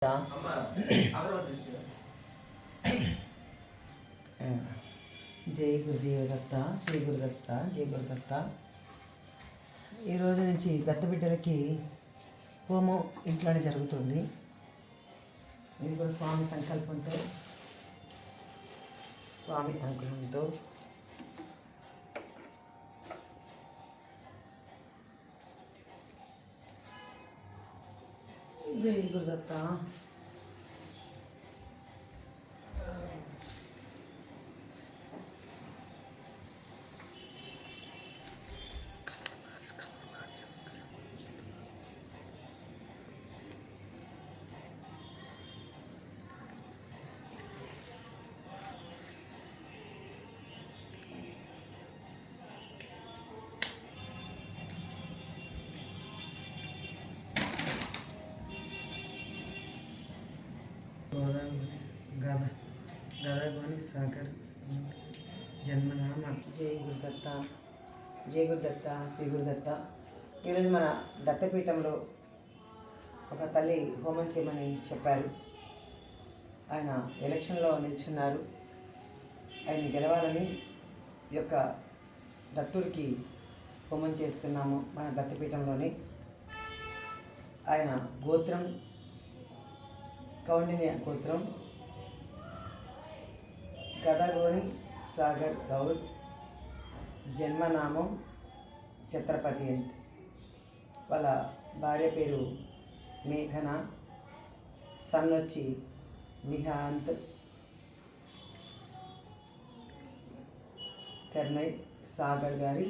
जय गुरुदेवदत्त श्री गुरुदत्त जय गुरुदत्त నుంచి దత్త బిడ్డలకి హోమం ఇంట్లోనే జరుగుతుంది. ఇది కూడా స్వామి సంకల్పంతో స్వామి అనుగ్రహంతో జై గురుదత్త. గదాగోని సాగర్ జన్మనామ. జై గురుదత్త జై గురుదత్త శ్రీ గురుదత్త. ఈరోజు మన దత్తపీఠంలో ఒక తల్లి హోమం చేయమని చెప్పారు. ఆయన ఎలక్షన్లో నిల్చున్నారు. ఆయన గెలవాలని ఈ యొక్క దత్తుడికి హోమం చేస్తున్నాము మన దత్తపీఠంలోని. ఆయన గోత్రం కౌండిన్య గోత్రం, గదాగోని సాగర్ గౌడ్, జన్మనామం ఛత్రపతి అని. వాళ్ళ భార్య పేరు మేఘన, సన్ వచ్చి నిహాంత్ కర్నయ్ సాగర్ గారి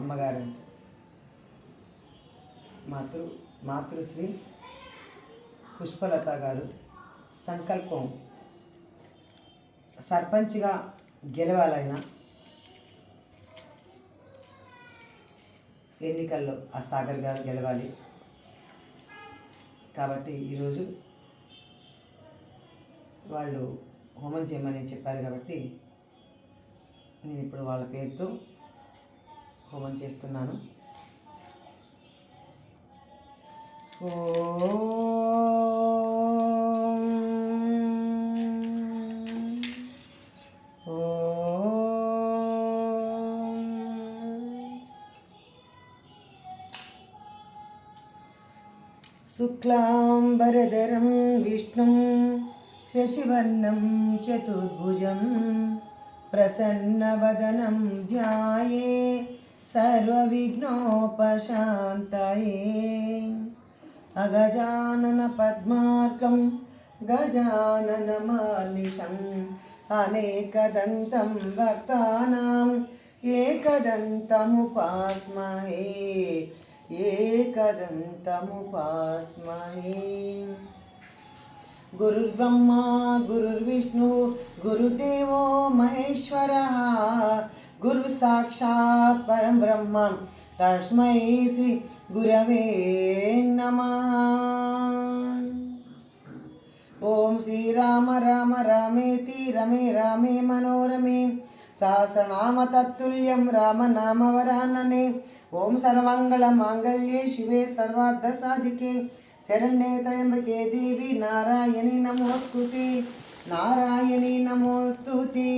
అమ్మగారంట. మాతృశ్రీ పుష్పలత గారు. సంకల్పం సర్పంచ్గా గెలవాలైనా ఎన్నికల్లో ఆ సాగర్ గారు గెలవాలి. కాబట్టి ఈరోజు వాళ్ళు హోమం చేయమని చెప్పారు. కాబట్టి నేను ఇప్పుడు వాళ్ళ పేరుతో హోమం చేస్తున్నాను. శుక్లాంబరధరం విష్ణుం శశివర్ణం చతుర్భుజం ప్రసన్నవదనం ధ్యాయే సర్వవిఘ్నోపశాంతయే. అగజానన పద్మార్కం గజాననమానిశం అనేకదంతం భక్తానాం ఏకదంతముపాస్మహే ఏకదంతముపాస్మహే. గురుర్బ్రహ్మా గురుర్విష్ణు గురుదేవో మహేశ్వరః గురు సాక్షాత్ పరం బ్రహ్మ తస్మై శ్రీ గురవే నమః. ఓం శ్రీరామ రామ రామేతి రమే రామే మనోరమే సహస్రనామ తత్తుల్యం రామనామ వరాననే. ఓం సర్వమంగళ మాంగళ్యే శివే సర్వార్థ సాధికే శరణ్యే త్రయంబకే దేవి నారాయణి నమోస్తుతే నారాయణి నమోస్తుతే.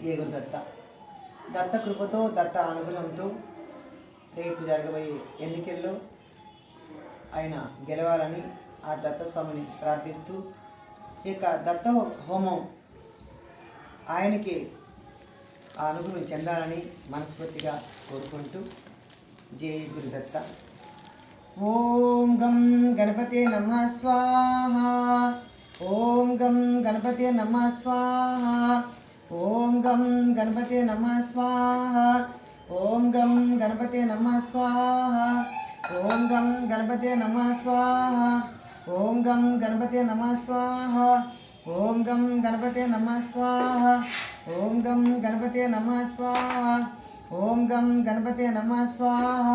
జయ గురుదత్త. దత్త కృపతో దత్త అనుగ్రహంతో రేపు జరగబోయే ఎన్నికల్లో ఆయన గెలవాలని ఆ దత్తస్వామిని ప్రార్థిస్తూ ఇక దత్త హోమం ఆయనకి ఆ అనుగ్రహం చెందాలని మనస్ఫూర్తిగా కోరుకుంటూ జై గురుదత్త. ఓం గం గణపతే నమః స్వాహ. ఓం గం గణపతే నమః స్వాహ. ఓం గం గణపతే నమః స్వాహ. ఓం గం గణపతే నమః స్వాహ. ఓం గం గణపతే నమః స్వాహ. ఓం గం గణపతే నమః స్వాహ. ఓం గం గణపతే నమః స్వాహ. ఓం గం గణపతే నమః స్వాహ. ఓం గం గణపతే నమః స్వాహ.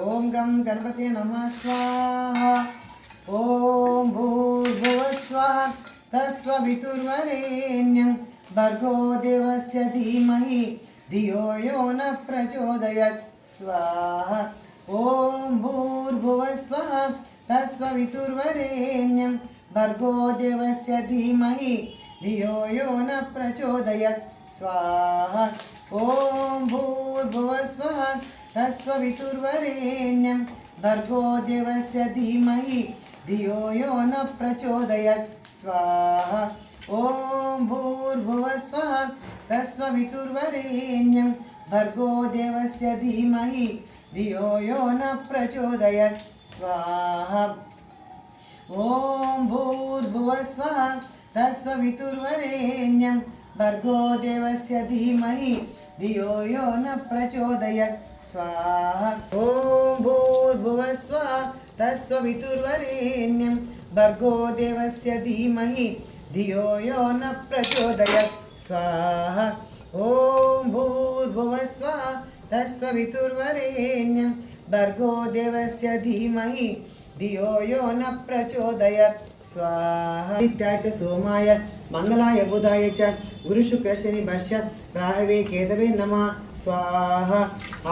ఓం గం గణపతే నమః స్వాహ. ఓం భూర్భువస్వః తస్సవితుర్వరేణ్యం భర్గో దేవస్య ధీమహి ధియో యో న ప్రచోదయాత్ స్వాహా. ఓం భూర్భువస్వః तत्सवितुर्वरेण्यं भर्गो देवस्य धीमहि धियो यो न प्रचोदयात् स्वाहा ॐ भूर्भुवः स्वः तत्सवितुर्वरेण्यं भर्गो देवस्य धीमहि धियो यो न प्रचोदयात् स्वाहा ॐ भूर्भुवः स्वः तत्सवितुर्वरेण्यं भर्गो देवस्य धीमहि धियो यो न प्रचोदयात् स्वाहा ॐ भूर्भुवः स्वः तत्सवितुर्वरेण्यं भर्गो देवस्य धीमहि धियो यो न प्रचोदयात् स्वाहा ॐ भूर्भुवः स्वः तत्सवितुर्वरेण्यं भर्गो देवस्य धीमहि धियो यो न प्रचोदयात् स्वाहा ॐ भूर्भुवः स्वः तत्सवितुर्वरेण्यं भर्गो देवस्य धीमहि धियो यो न प्रचोदयात् स्वाहा आदित्याय च सोमाय मंगलाय बुधाय च गुरु शुक्र शनि भष्य राहवे केतवे नमः स्वाहा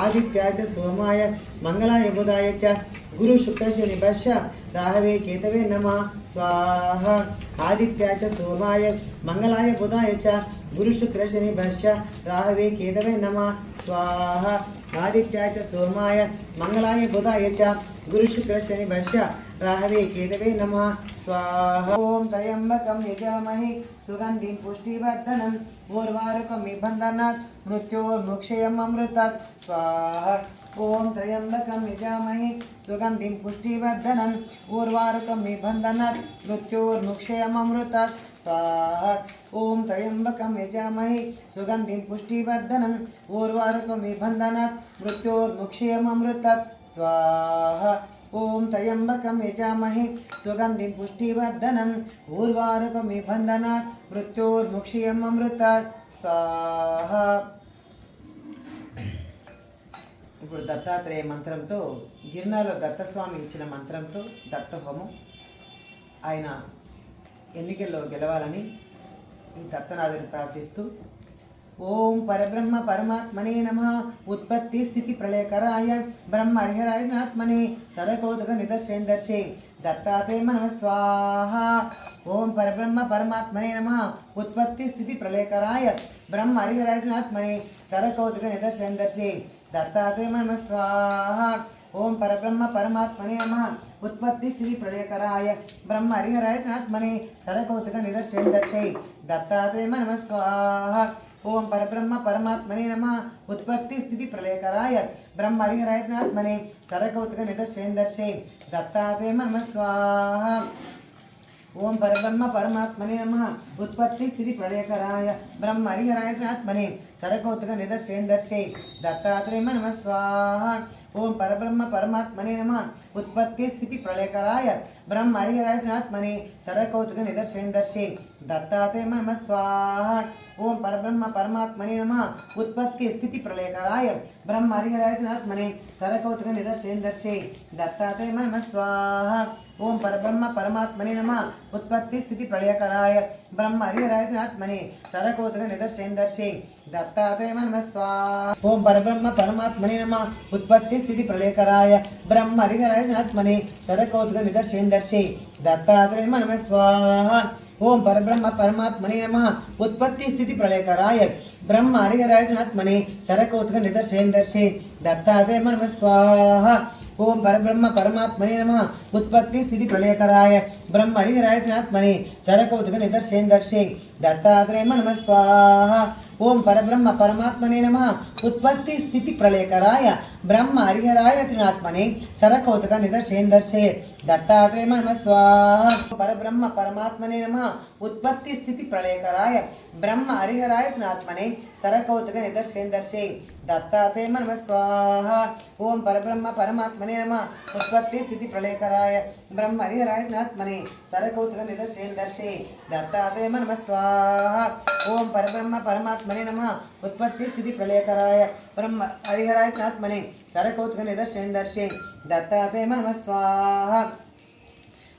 आदित्याय च सोमाय मंगलाय बुधाय च गुरु शुक्र शनि भष्य राहवे केतवे नमः स्वाहा आदित्याय च सोमाय मंगलाय बुधाय च गुरु शुक्र शनि भष्य राहवे केतवे नमः स्वाहा आदित्याय च सोमाय मंगलाय बुधाय च गुरु शुक्र शनि भष्य राहवे केतवे नमः स्वाहा ओम त्र्यंबकं यजामहे सुगंधिं पुष्टिवर्धनम् उर्वारुकं बन्धनात् मृत्योर्मुक्षयममृतात् स्वाहा ओम त्र्यंबकं यजामहे सुगंधिं पुष्टिवर्धनम् उर्वारुकं बन्धनात् मृत्योर्मुक्षयममृतात् स्वाहा ओम त्र्यंबकं यजामहे सुगंधिं पुष्टिवर्धनम् उर्वारुकं बन्धनात् मृत्योर्मुक्षयममृतात् स्वाहा ओम त्र्यंबकं यजामहे सुगंधिं पुष्टिवर्धनम् उर्वारुकं बन्धनात् मृत्योर्मुक्षयममृतात् स्वाहा ఇప్పుడు దత్తాత్రేయ మంత్రంతో గిరినాలో దత్తస్వామి ఇచ్చిన మంత్రంతో దత్త హోమం ఆయన ఎన్నికల్లో గెలవాలని ఈ దత్తనాథుని ప్రార్థిస్తూ ओम परब्रह्म परमात्मने नमः उत्पत्ति स्थिति प्रलयकराय ब्रह्म हरिहरात्मने सरकौतुक निदर्शे दत्तात्रेय नमः स्वाहा ओम परब्रह्म परमात्मने नमः उत्पत्ति स्थिति प्रलयकराय ब्रह्म हरिहरात्मने सरकौतुक निदर्शे दत्तात्रेय नमः स्वाहा ओम परब्रह्म परमात्मने नमः उत्पत्ति स्थिति प्रलयकराय ब्रह्म हरिहरात्मने सरकौतुक निदर्शे दत्तात्रेय नमः स्वाहा ओम परब्रह्म परमात्मने नमः उत्पत्ति स्थिति प्रलयकराय ब्रह्म हरिहरात्मने सरकौतुक निदर्शे दत्तात्रेय नमः स्वाहा ओम परब्रह्म परमात्मने नमः उत्पत्ति स्थिति प्रलयकराय ब्रह्म हरिहरात्मने सरकौतुक निदर्शे दत्तात्रेय नमः स्वाहा ओम परब्रह्म परमात्मने नमः उत्पत्ति स्थिति प्रलयकराय ब्रह्म हरिहरात्मने सरकौतुक निदर्शे दत्तात्रेय नमः स्वाहा ओम परब्रह्म परमात्मने नमः उत्पत्ति स्थिति प्रलयकराय ब्रह्म हरिहरात्मने सरकौतुक निदर्शे दत्तात्रेय नमः स्वाहा ओम परब्रह्म परमात्मने नमः उत्पत्ति स्थिति प्रलयकराय ब्रह्म हरिहरात्मने सरकौतुक निदर्शे दत्तात्रेय नमः स्वाहा ओम परब्रह्म परमात्मने नमः उत्पत्ति स्थिति प्रलयकराय ब्रह्म हरिहरात्मने सरकौतुक निदर्शे दत्तात्रेय नमः स्वाहा ओम परब्रह्म परमात्मने नमः उत्पत्ति स्थिति प्रलयकराय ब्रह्म हरिहरात्मने सरकौतुक निदर्शे दत्तात्रेय नमः स्वाहा ओम परब्रह्म परमात्मने नमः उत्पत्ति स्थिति प्रलयकराय ब्रह्म हरिहरात्मने सरकौतुक निदर्शे दत्तात्रेय नमः स्वाहा ओम परब्रह्म परमात्मने नमः उत्पत्ति स्थिति प्रलयकराय ब्रह्म हरिहरात्मने सरकौतुक निदर्शे दत्तात्रेय नमः स्वाहा परब्रह्म परमात्मने नमः उत्पत्ति स्थिति प्रलयकराय ब्रह्म हरिहरात्मने सरकौतुक निदर्शे दत्तात्रेय नमः स्वाहा ओम परब्रह्म परमात्मने नमः उत्पत्ति स्थिति प्रलयकराय ब्रह्म हरिहरात्मने सरकौतुक निदर्शे दत्तात्रेय नमः स्वाहा ओम परब्रह्म परमात्मने नमः उत्पत्ति स्थिति प्रलयकराय ब्रह्म हरिहरात्मने सरकौतुक निदर्शे दत्तात्रेय नमः स्वाहा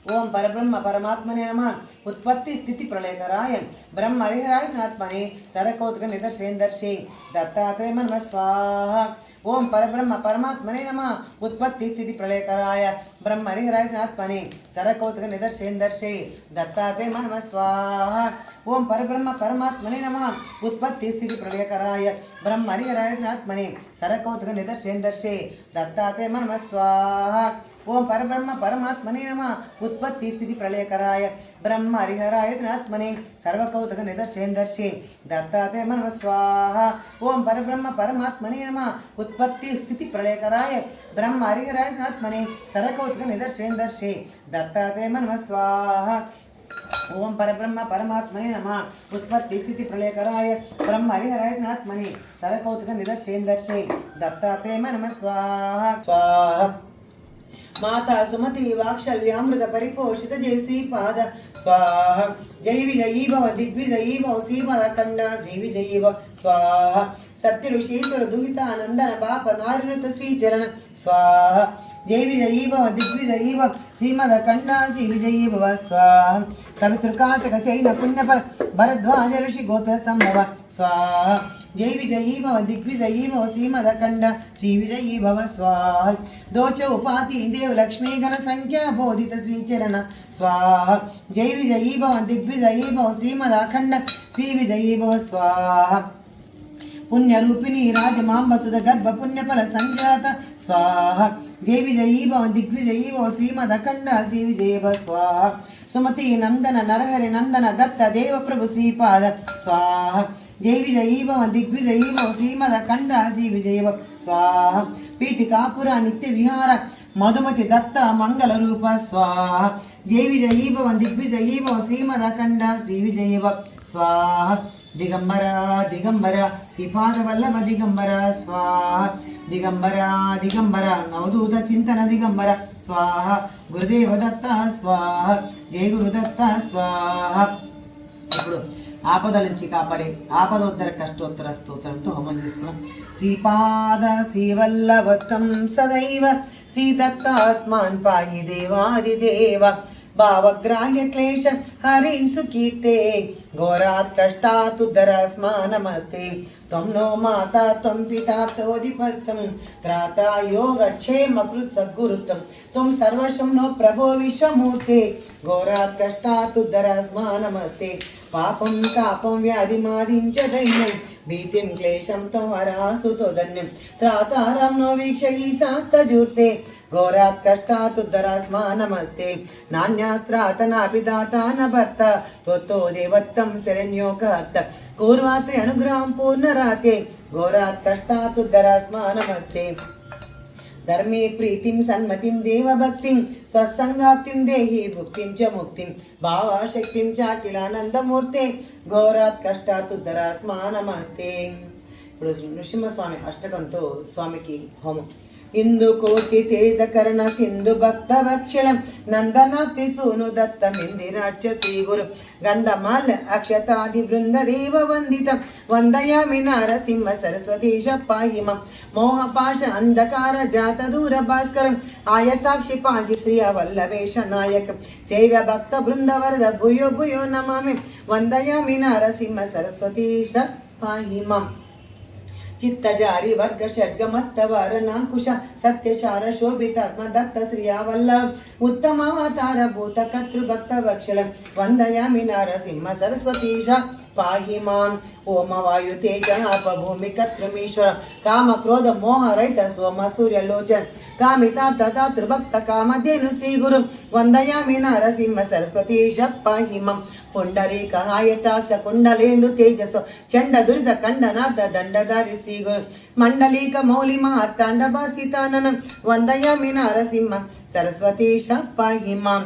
ओम परब्रह्म परमात्मने नमः उत्पत्ति स्थिति प्रलयकराय ब्रह्म हरिहरात्मने सरकौतुक निदर्शे दत्तात्रेय नमः स्वाहा ఓం పరబ్రహ్మ పరమాత్మనే నమః ఉత్పత్తి స్థితి ప్రళయకరాయ బ్రహ్మరిహరాత్మనే సరకౌతుక నిదర్శేందర్శే దత్తాత్రేయ నమః స్వాహ. ఓం పరబ్రహ్మ పరమాత్మనే నమః ఉత్పత్తి స్థితి ప్రళయకరాయ బ్రహ్మరిహరాత్మనే సరకౌతుక నిదర్శేందర్శే దత్తాత్రేయ నమః స్వాహ. ఓం పరబ్రహ్మ పరమాత్మనే నమః ఉత్పత్తి స్థితి ప్రళయకరాయ బ్రహ్మ హరిహరాయత్మనే సర్వకౌతుక నిదర్శేందర్శే దత్తాత్రేయ నమః స్వాహ. ఓం పరబ్రహ్మ పరమాత్మనే నమః ఉత్పత్తి స్థితి ప్రళయకరాయ బ్రహ్మ హరిహరాయత్మనే సర్వకౌతుక నిదర్శేందర్శే దత్తాత్రేయ నమః స్వాహ. ఓం పరబ్రహ్మ పరమాత్మనే నమః ఉత్పత్తి స్థితి ప్రళయకరాయ బ్రహ్మ హరిహరాయత్మనే సర్వకౌతుక నిదర్శేందర్శే దత్తాత్రేయ నమః స్వాహ. స్వాహ. माता सुमति वात्सल्यामृत परिपोषित जय श्रीपाद स्वाहा. जय विजयी भव दिग्विजयी भव श्रीमदखंड श्री विजयी भव स्वाहा. सत्य ऋषीश्वर दुहितानंदन बाप नारिणुत श्रीचरण स्वाहा. जय विजयी भव दिग्विजयी भव श्रीमदखंड श्री विजयी भव स्वाहा. सवितृकाटक चैन पुण्यफल भरद्वाज ऋषि गोत्र संभव स्वाहा. जय विजयी भव दिग्विजयी भव श्रीमदखंड श्री विजयी भव स्वाहा. दोच उपाधि देव लक्ष्मी गण संख्या बोधित श्रीचरण स्वाहा. जय विजयी भव दिग्विजयी भव श्रीमदखंड श्री विजयी भव स्वाहा. पुण्य रूपिणी राजमांब सुध गर्भ पुण्य फल संजात स्वाहा. जय विजयी भव दिग्विजयी भव श्रीमदखंड श्री विजय भव स्वाहा. सुमति नंदन नरहरि नंदन दत्त देव प्रभु श्रीपाद स्वाहा. जय विजयी भव दिग्विजयी भव श्रीमदखंड श्री विजय भव स्वाहा. पीठिकापुर नित्य विहार मधुमति दत्त मंगल रूप स्वाहा. जय विजयी भव दिग्विजयी भव श्रीमदखंड श्री विजय भव स्वाहा. दिगंबर दिगंबर श्रीपाद वल्लभ दिगंबर स्वाहा. दिगंबर दिगंबर नवदूत चिंतन दिगंबर स्वाहा. गुरुदेव दत्त स्वाहा. जय गुरुदत्त स्वाहा. ఇప్పుడు ఆపదల నుంచి కాపాడే ఆపదోత్తర కష్టోత్తర స్తోత్రంతో హోమం చేసుకున్నాం. శ్రీపాద శ్రీవల్లభత్వం సదైవ శ్రీదత్తాస్మాన్ పాయి దేవాదిదేవ भावग्राह्य क्लेश हरिं सुकीर्ते घोरात् कष्टात् उद्धरस्मा नमस्ते. त्वं नो माता त्वं पिता तोदिपस्तं त्राता योगक्षेम सद्गुरुत्वं त्वं सर्वशं नो प्रभो विश्वमूर्ते. घोरात् कष्टात् उद्धरस्मा नमस्ते. पापं तापं व्याधिमादिं च दैन्यं भीतिं क्लेशं त्वं हरासु तोदन्यं त्रातारं नो वीक्षयि शास्तजूर्ते. घोरात् कष्टात् उद्धरस्मा नमस्ते. नान्यास्त्रात् नापि दाता न भर्ता त्वत्तो देवत्तं शरण्योकहर्ता. कूर्वात्रे अनुग्रहं पूर्णराते. घोरात् कष्टात् उद्धरस्मा नमस्ते. धर्मे प्रीतिं सन्मतिं देवभक्तिं सत्संगाप्तिं देहि भुक्तिं च मुक्तिं भावाशक्तिं च अखिलानन्दमूर्ते. घोरात् कष्टात् उद्धरस्मा नमस्ते. ఇప్పుడు నృసింహస్వామి అష్టకంతో స్వామికి హోమం. ఇందు కోటి తేజ కర్ణ సింధు భక్త వక్షలం నందనాతి సూను దత్త మిందిరాక్ష శ్రీ గురు గంధమాల అక్షతాది బృందదేవ వందితం వందయామి నారసింహ సరస్వతీశ పాహిమం. మోహపాశ అంధకార జాత దూర భాస్కరం ఆయతాక్షి పాగి శ్రియ వల్లవేశ నాయకం సేవ్య భక్త బృంద వరద భూయో భూయో నమామి వందయామి నారసింహ సరస్వతీశ పాహిమం. चित्तजारी वर्ग षड्गमत्त वारनाकुश सत्यशार शोभितात्म दत्त श्रियावल्लभ उत्तमावतार भूत कर्तृ भक्त वक्षलं वंदयामि नारसिंह सरस्वतीश पाहि मां. ओम वायु तेज आप भूमि कर्तृमीश्वर काम क्रोध मोह रहित सोम सूर्य लोचन कामिता तथा त्रिभक्त कामधेनु श्री गुरु वंदयामि नारसिंह सरस्वतीश पाहि मां. पुंडरीक आयताक्ष कुंडलेन्दु तेजसो चंड दुरित कंडनाथ दंडधारी श्री गुरु मंडलीक मौलि महातांड भासितानन वंदयामि नारसिंह सरस्वतीश पाहि मां.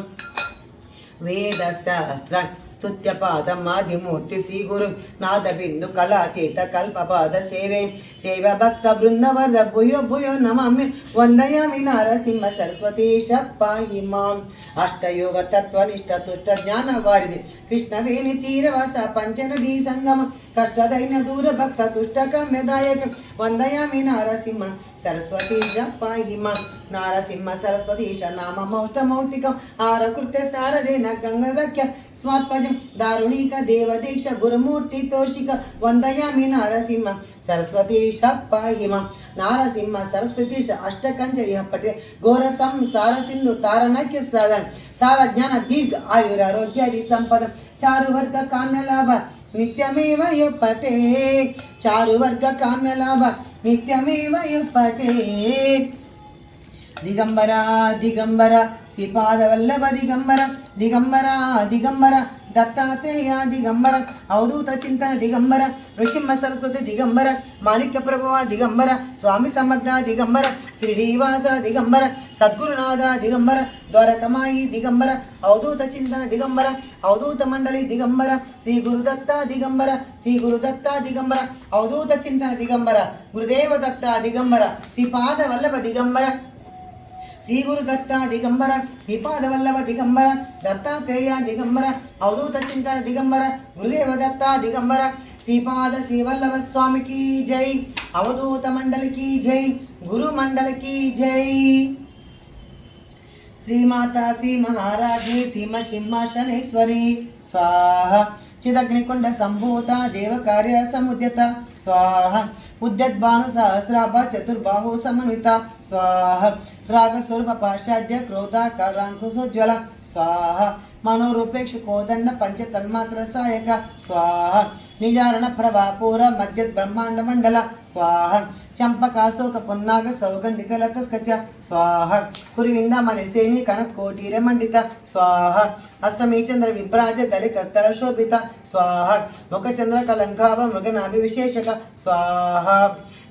वेद शास्त्र स्तुत्य पादमादिमूर्ति श्री गुरु नाद बिंदु कलातीत कल्पपाद सेवे सेव भक्त बृंदवर्द भूयो भूयो नमामि वंदयामि नारसिंह सरस्वतीश पाहि मां. अष्टयोग तत्वनिष्ठ तुष्ट ज्ञान वारिधि कृष्णवेणि तीरवास पंचनदी संगम कष्टदैन्य दूर भक्त तुष्ट काम्यदायक वंदयामि नारसिंह సరస్వతీశ పాహి మాం నారసింహ సరస్వతీశ నామమౌతమౌతికం ఆరకృత్య శారదేన గంగరక్య స్వాత్పజం దారుణిక దేవదీక్ష గురుమూర్తి తోషిక వందయామి నారసింహ సరస్వతీశ పాహి మాం నారసింహ సరస్వతీశ అష్టకంచ ఇహ పటే ఘోర సంసార సింధు తారణక్య సాధన సార జ్ఞాన దీర్ఘ ఆయురారోగ్యాది సంపద చారువర్గ కామ్యలాభ నిత్యమేవ యొప్పటే చారువర్గ కామ్యలాభ నిత్యమేవ యొప్పటే దిగంబర దిగంబర శ్రీపాదవల్లభ దిగంబర దిగంబర దిగంబర దత్తాత్రేయ దిగంబర అవధూత చింతన దిగంబర నృసింహ సరస్వతి దిగంబర మాణిక్య ప్రభువ దిగంబర స్వామి సమర్థ దిగంబర శ్రీనివాస దిగంబర సద్గురునాథ దిగంబర ద్వారకమాయి దిగంబర అవధూత చింతన దిగంబర అవధూత మండలి దిగంబర శ్రీ గురుదత్త దిగంబర శ్రీ గురుదత్త దిగంబర అవధూత చింతన దిగంబర గురుదేవ దత్త దిగంబర శ్రీపాద వల్లభ దిగంబర శ్రీ గురు దత్త దిగంబర శ్రీపాద వల్లభ దిగంబర దత్తాత్రేయ దిగంబర అవధూత చింతన దిగంబర గురుదేవ దత్త దిగంబర శ్రీపాద శ్రీవల్లభ స్వామికి జై అవధూత మండలికి జై గురు మండలికి జై శ్రీమాత శ్రీ మహారాజి శ్రీమ సింహాసనేశ్వరి స్వాహ చిదగ్నికుండ సంభూత దేవకార్య సముద్యత స్వాహ ఉద్యద్భాను సహస్రాభ చతుర్బాహు సమన్విత స్వాహ రాగస్వరూప పాషాఢ్య క్రోధాకారాంకుశోజ్వల స్వాహ మనోరూపేక్ష కోదండ పంచ తన్మాత్ర సాయక స్వాహ నిజారణ ప్రభాపూర మధ్య బ్రహ్మాండ మండల స్వాహ చంపకాశోక పున్నాగ సౌగంధిక లతస్కచ స్వాహ పురివింద మనసేని కనత్ కోటీర మండిత స్వాహ అష్టమీ చంద్ర విభ్రాజ దళి కస్తర శోభిత స్వాహ ముఖ చంద్ర కలంకాభ మృగనాభి విశేషక స్వాహ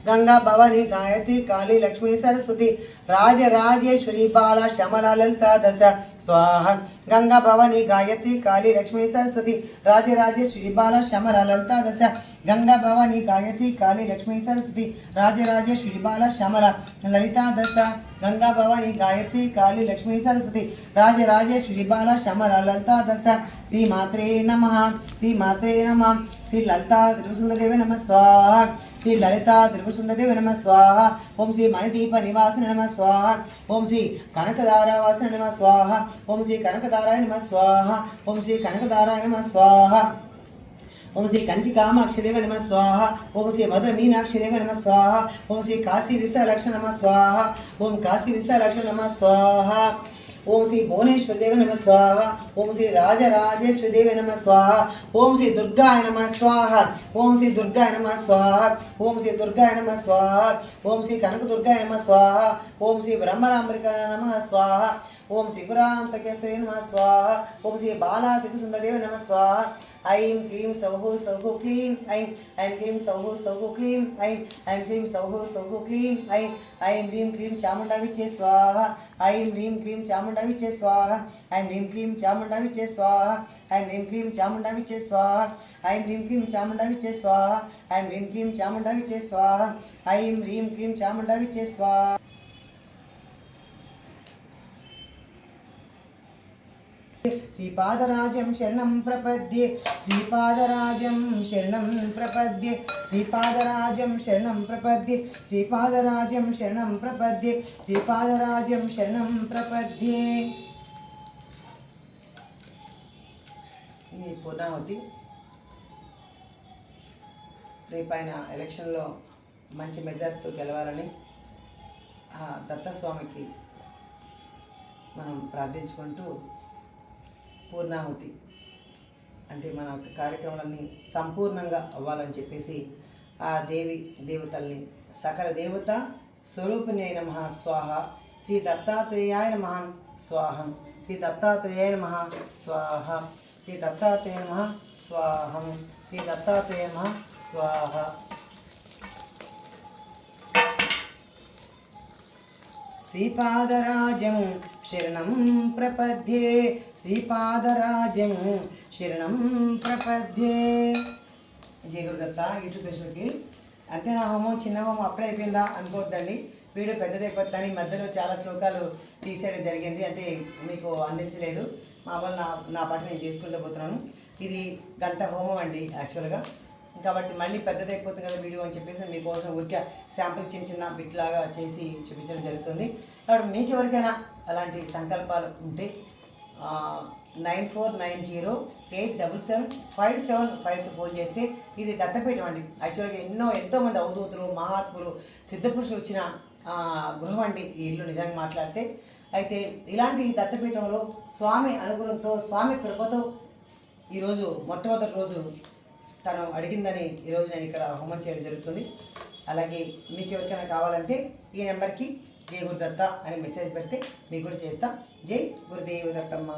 గంగా భవాని గాయత్రి కాళీ లక్ష్మీ సరస్వతి రాజరాజేశ్వరి బాల శమల లలిత దశ స్వాహ గంగా భవాని గాయత్రి కాళీ లక్ష్మీ సరస్వతి రాజరాజేశ్వరి బాల శమల లలిత దశ గంగా భవాని గాయత్రి కాళీ లక్ష్మీ సరస్వతి రాజరాజేశ్వరి బాల శమల లలిత దశ గంగా భవాని గాయత్రి కాళీ లక్ష్మీ సరస్వతి రాజరాజేశ్వరి బాల శమల లలిత దశ శ్రీ మాత్రే నమః శ్రీ మాత్రే నమః శ్రీ లలితా త్రిపురసుందరదేవి నమః స్వాహ శ్రీ లలితా త్రిపురసుందరదేవి నమః స్వాహ ఓం శ్రీ మణిదీప నివాసిన నమః స్వాహ ఓం శ్రీ కనకదారావాసిన నమః స్వాహ ఓం శ్రీ కనకదారాయ నమః స్వాహ ఓం శ్రీ కనకదారాయ నమః స్వాహ ఓం శ్రీ కంచి కామాక్షిదేవ నమః స్వాహ ఓం శ్రీ మధుర మీనాక్షిదేవ నమః స్వాహ ఓం శ్రీ కాశీ విశాలాక్ష నమః స్వాహ ఓం కాశీ విశాలాక్ష నమః స్వాహ ఓం శ్రీ భువనేశ్వరదేవ నమ స్వాహ ఓం శ్రీ రాజరాజేశ్వరదేవ నమ స్వాహ ఓం శ్రీ దుర్గాయ నమ స్వాహ ఓం శ్రీ దుర్గాయ నమ స్వాహ ఓం శ్రీ దుర్గాయ నమ స్వాహ ఓం శ్రీ కనక దుర్గాయ నమ స్వాహ ఓం శ్రీ బ్రహ్మరాంబికాయ నమ స్వాహ ఓం త్రిపురాంతకేశ్వరి నమ స్వాహ ఓం శ్రీ బాలా త్రిపురసుందరదేవ నమ స్వాహ ఐం క్లీం సౌః సౌః క్లీం ఐం ఐం క్లీం సౌః సౌః క్లీం ఐం ఐం క్లీం సౌః సౌః క్లీం ఐం ఐం హ్రీం క్లీం చాముండా విచ్చే స్వాహ ఐం హ్రీం క్లీం చాముండా విచ్చే స్వాహ ఐం హ్రీం క్లీం చాముండా విచ్చే స్వాహ ఐం హ్రీం క్లీం చాముండా విచ్చే స్వాహ ఐం హ్రీం క్లీం చాముండా విచ్చే స్వాహ ఐం హ్రీం క్లీం చాముండా విచ్చే స్వాహ ఐం హ్రీం క్లీం చాముండా విచ్చే స్వాహ శ్రీపాదరాజం శరణం ప్రపద్యే శ్రీపాదరాజం శరణం ప్రపద్యే శ్రీపాదరాజం శరణం ప్రపద్యే శ్రీపాదరాజం శరణం ప్రపద్యే శ్రీపాదరాజం శరణం ప్రపద్యే. ఇది పూర్ణాహుతి. రేపైన ఎలక్షన్లో మంచి మెజార్టీతో గెలవాలని దత్తస్వామికి మనం ప్రార్థించుకుంటూ పూర్ణాహుతి అంటే మన కార్యక్రమాలన్నీ సంపూర్ణంగా అవ్వాలని చెప్పేసి ఆ దేవతల్ని సకల దేవత స్వరూపిణి అయిన మహా స్వాహ శ్రీ దత్తాత్రేయాయ నమః స్వాహం శ్రీ దత్తాత్రేయాయ నమః స్వాహ శ్రీ దత్తాత్రేయ నమః స్వాహం శ్రీ దత్తాత్రేయ నమః స్వాహ. శ్రీపాదరాజం శరణం ప్రపద్యే శ్రీపాదరాజం శరణం ప్రపద్యే. జయ గురుదత్త యూట్యూబ్ పేజ్కి అంతేనా హోమం చిన్న హోమం అప్పుడే అయిపోయిందా అనుకోవద్దండి. వీడియో పెద్దదైపోతుందని మధ్యలో చాలా శ్లోకాలు తీసేయడం జరిగింది, అంటే మీకు అందించలేదు. మామూలు నా పాట నేను చేసుకుంటూ పోతున్నాను. ఇది గంట హోమం అండి యాక్చువల్గా. కాబట్టి మళ్ళీ పెద్దదైపోతుంది కదా వీడియో అని చెప్పేసి నేను మీకోసం ఊరికే శాంపుల్ చిన్న చిన్న బిట్ లాగా చేసి చూపించడం జరుగుతుంది. కాబట్టి మీకు ఎవరికైనా అలాంటి సంకల్పాలు ఉంటే 9490877575కి ఫోన్ చేస్తే ఇది దత్తపీఠం అండి. యాక్చువల్గా ఎంతోమంది అవధూతులు మహాత్ములు సిద్ధపురుషులు వచ్చిన గృహం అండి ఈ ఇల్లు నిజంగా మాట్లాడితే. అయితే ఇలాంటి దత్తపీఠంలో స్వామి అనుగ్రహంతో స్వామి కృపతో ఈరోజు మొట్టమొదటి రోజు తను అడిగిందని ఈరోజు నేను ఇక్కడ హోమం చేయడం జరుగుతుంది. అలాగే మీకు ఎవరికైనా కావాలంటే ఈ నెంబర్కి జై గురుదత్త అని మెసేజ్ పెడితే మీకు కూడా చేస్తా. జై గురుదేవ దత్తమ్మ.